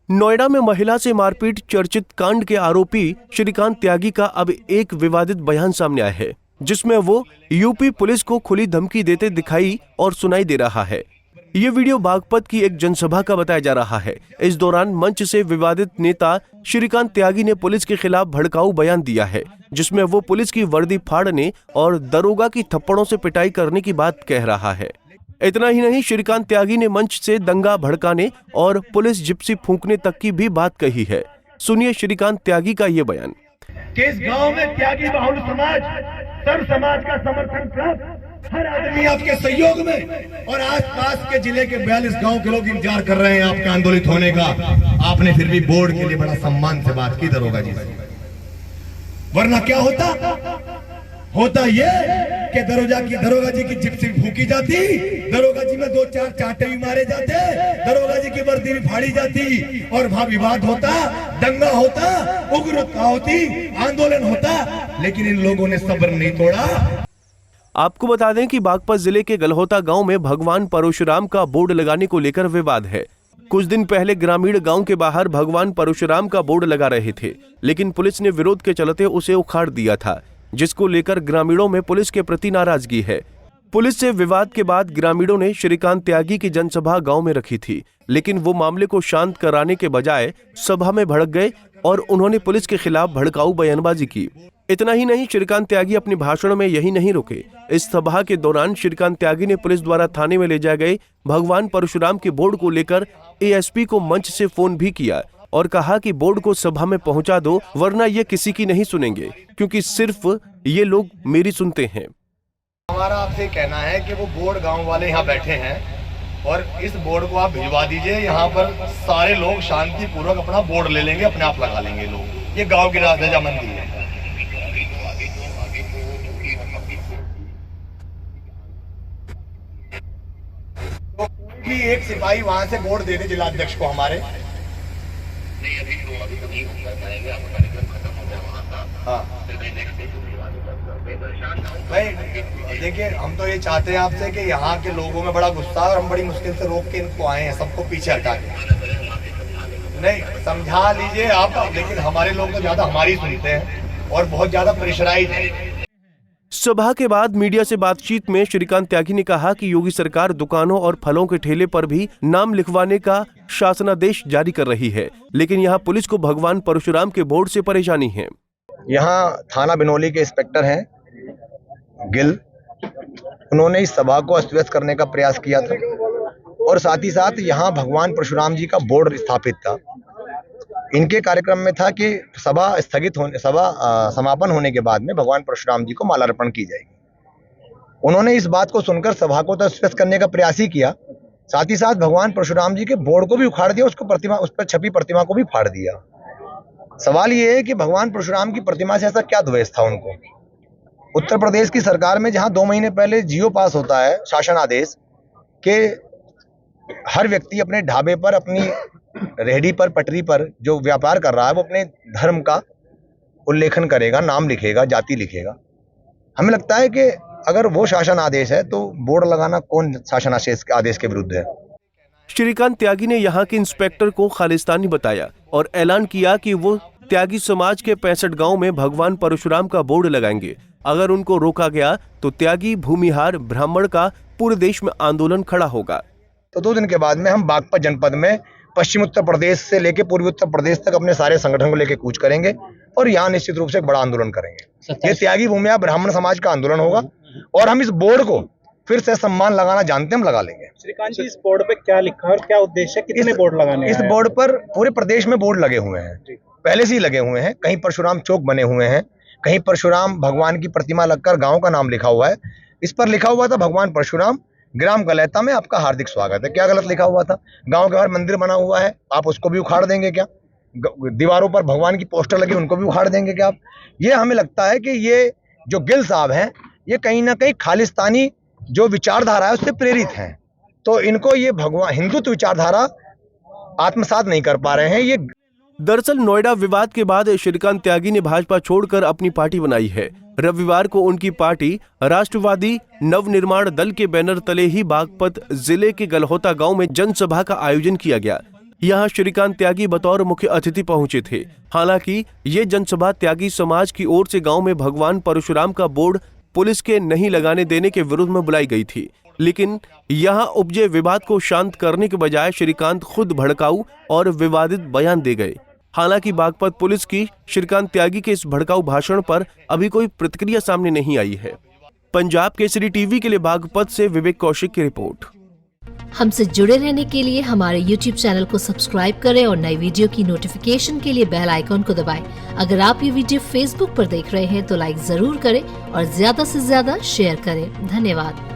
नोएडा में महिला से मारपीट चर्चित कांड के आरोपी श्रीकांत त्यागी का अब एक विवादित बयान सामने आया है, जिसमें वो यूपी पुलिस को खुली धमकी देते दिखाई और सुनाई दे रहा है। ये वीडियो बागपत की एक जनसभा का बताया जा रहा है। इस दौरान मंच से विवादित नेता श्रीकांत त्यागी ने पुलिस के खिलाफ भड़काऊ बयान दिया है, जिसमें वो पुलिस की वर्दी फाड़ने और दरोगा की थप्पड़ों से पिटाई करने की बात कह रहा है। इतना ही नहीं, श्रीकांत त्यागी ने मंच से दंगा भड़काने और पुलिस जिप्सी फूंकने तक की भी बात कही है। सुनिए श्रीकांत त्यागी का ये बयान। कि इस गांव में त्यागी बाहुल समाज, सर्व समाज का समर्थन प्राप्त हर आदमी आपके सहयोग में और आसपास के जिले के 42 गांव के लोग इंतजार कर रहे हैं आपके आंदोलित होने का। आपने फिर भी बोर्ड के लिए बड़ा सम्मान से बात की दरोगा जी से, वरना क्या होता ये कि दरोगा जी की जिप्सी फूकी जाती, दरोगा जी में 2-4 चाटे भी मारे जाते, दरोगा जी की वर्दी भी फाड़ी जाती और वहां विवाद होता, दंगा होता, उग्रता होती, आंदोलन होता, लेकिन इन लोगों ने सब्र नहीं तोड़ा। आपको बता दें कि बागपत जिले के गलहोता गांव में भगवान परशुराम का बोर्ड लगाने को लेकर विवाद है। कुछ दिन पहले ग्रामीण गांव के बाहर भगवान परशुराम का बोर्ड लगा रहे थे, लेकिन पुलिस ने विरोध के चलते उसे उखाड़ दिया था, जिसको लेकर ग्रामीणों में पुलिस के प्रति नाराजगी है। पुलिस से विवाद के बाद ग्रामीणों ने श्रीकांत त्यागी की जनसभा गांव में रखी थी, लेकिन वो मामले को शांत कराने के बजाय सभा में भड़क गए और उन्होंने पुलिस के खिलाफ भड़काऊ बयानबाजी की। इतना ही नहीं, श्रीकांत त्यागी अपने भाषण में यही नहीं रुके। इस सभा के दौरान श्रीकांत त्यागी ने पुलिस द्वारा थाने में ले जाए गए भगवान परशुराम के बोर्ड को लेकर एएसपी को मंच से फोन भी किया और कहा कि बोर्ड को सभा में पहुंचा दो, वरना ये किसी की नहीं सुनेंगे, क्योंकि सिर्फ ये लोग मेरी सुनते हैं। हमारा आपसे कहना है कि वो बोर्ड गांव वाले यहाँ बैठे हैं और इस बोर्ड को आप भिजवा दीजिए। यहाँ पर सारे लोग शांति पूर्वक अपना बोर्ड ले लेंगे, अपने आप लगा लेंगे लोग। ये गांव की रजामंदी है। तो कोई भी एक सिपाही वहां से बोर्ड दे दे जिलाध्यक्ष को हमारे। हाँ भाई देखिए, हम तो ये चाहते हैं आपसे कि यहाँ के लोगों में बड़ा गुस्सा है और हम बड़ी मुश्किल से रोक के इनको आए हैं, सबको पीछे हटा के। नहीं समझा लीजिए आप, लेकिन हमारे लोग तो ज्यादा हमारी सुनते हैं और बहुत ज्यादा प्रेशराइज है। सभा के बाद मीडिया से बातचीत में श्रीकांत त्यागी ने कहा कि योगी सरकार दुकानों और फलों के ठेले पर भी नाम लिखवाने का शासनादेश जारी कर रही है, लेकिन यहाँ पुलिस को भगवान परशुराम के बोर्ड से परेशानी है। यहाँ थाना बिनौली के इंस्पेक्टर हैं गिल, उन्होंने इस सभा को अस्त व्यस्त करने का प्रयास किया था और साथ ही साथ यहाँ भगवान परशुराम जी का बोर्ड स्थापित था। इनके कार्यक्रम में था कि सभा समापन होने के बाद में भगवान परशुराम जी को मालार्पण की जाएगी। उन्होंने इस बात को सुनकर सभा को तो अस्त व्यस्त करने का प्रयास ही किया, साथ ही साथ भगवान परशुराम जी के बोर्ड को भी उखाड़ दिया, उस पर छपी प्रतिमा को भी फाड़ दिया। सवाल ये है कि भगवान परशुराम की प्रतिमा से ऐसा क्या द्वेष था उनको। उत्तर प्रदेश की सरकार में जहां 2 महीने पहले जियो पास होता है, शासन आदेश, के हर व्यक्ति अपने ढाबे पर, अपनी रेहड़ी पर, पटरी पर जो व्यापार कर रहा है वो अपने धर्म का उल्लेखन करेगा, नाम लिखेगा, जाति लिखेगा। हमें लगता है कि अगर वो शासन आदेश है तो बोर्ड लगाना कौन शासन आदेश के विरुद्ध है। श्रीकांत त्यागी ने यहाँ के इंस्पेक्टर को खालिस्तानी बताया और ऐलान किया कि वो त्यागी समाज के 65 गांव में भगवान परशुराम का बोर्ड लगाएंगे। अगर उनको रोका गया तो त्यागी, भूमिहार, ब्राह्मण का पूरे देश में आंदोलन खड़ा होगा। तो 2 दिन के बाद में हम बागपत जनपद में पश्चिम उत्तर प्रदेश से लेकर पूर्वी उत्तर प्रदेश तक अपने सारे संगठन को लेकर कूच करेंगे और यहाँ निश्चित रूप से एक बड़ा आंदोलन करेंगे। ये त्यागी, भूमिहार, ब्राह्मण समाज का आंदोलन होगा और हम इस बोर्ड को फिर से सम्मान लगाना जानते हम लगा लेंगे। श्रीकांत जी, इस बोर्ड पे क्या लिखा है और क्या उद्देश्य है? कितने बोर्ड लगाने हैं? इस बोर्ड पर पूरे प्रदेश में बोर्ड लगे हुए हैं, पहले से ही लगे हुए हैं। कहीं परशुराम चौक बने हुए हैं, कहीं परशुराम भगवान की प्रतिमा लगकर गांव का नाम लिखा हुआ है। इस पर लिखा हुआ था भगवान परशुराम, ग्राम गलैता में आपका हार्दिक स्वागत है। क्या गलत लिखा हुआ था? गांव के बाहर मंदिर बना हुआ है, आप उसको भी उखाड़ देंगे क्या? दीवारों पर भगवान की पोस्टर लगी, उनको भी उखाड़ देंगे क्या आप? ये हमें लगता है कि ये जो गिल साहब हैं, ये कहीं ना कहीं खालिस्तानी जो विचारधारा है उससे प्रेरित हैं। तो इनको ये भगवान हिंदुत्व विचारधारा आत्मसात नहीं कर पा रहे हैं। ये दरअसल नोएडा विवाद के बाद श्रीकांत त्यागी ने भाजपा छोड़कर अपनी पार्टी बनाई है। रविवार को उनकी पार्टी राष्ट्रवादी नवनिर्माण दल के बैनर तले ही बागपत जिले के गलहोता गांव में जनसभा का आयोजन किया गया। यहाँ श्रीकांत त्यागी बतौर मुख्य अतिथि पहुंचे थे। हालांकि ये जनसभा त्यागी समाज की ओर से गांव में भगवान परशुराम का बोर्ड पुलिस के नहीं लगाने देने के विरोध में बुलाई गई थी, लेकिन यहाँ उपजे विवाद को शांत करने के बजाय श्रीकांत खुद भड़काऊ और विवादित बयान दे गए। हालांकि बागपत पुलिस की श्रीकांत त्यागी के इस भड़काऊ भाषण पर अभी कोई प्रतिक्रिया सामने नहीं आई है। पंजाब केसरी टीवी के लिए बागपत से विवेक कौशिक की रिपोर्ट। हमसे जुड़े रहने के लिए हमारे YouTube चैनल को सब्सक्राइब करें और नई वीडियो की नोटिफिकेशन के लिए बेल आइकॉन को दबाएं। अगर आप ये वीडियो Facebook पर देख रहे हैं तो लाइक जरूर करें और ज्यादा से ज्यादा शेयर करें। धन्यवाद।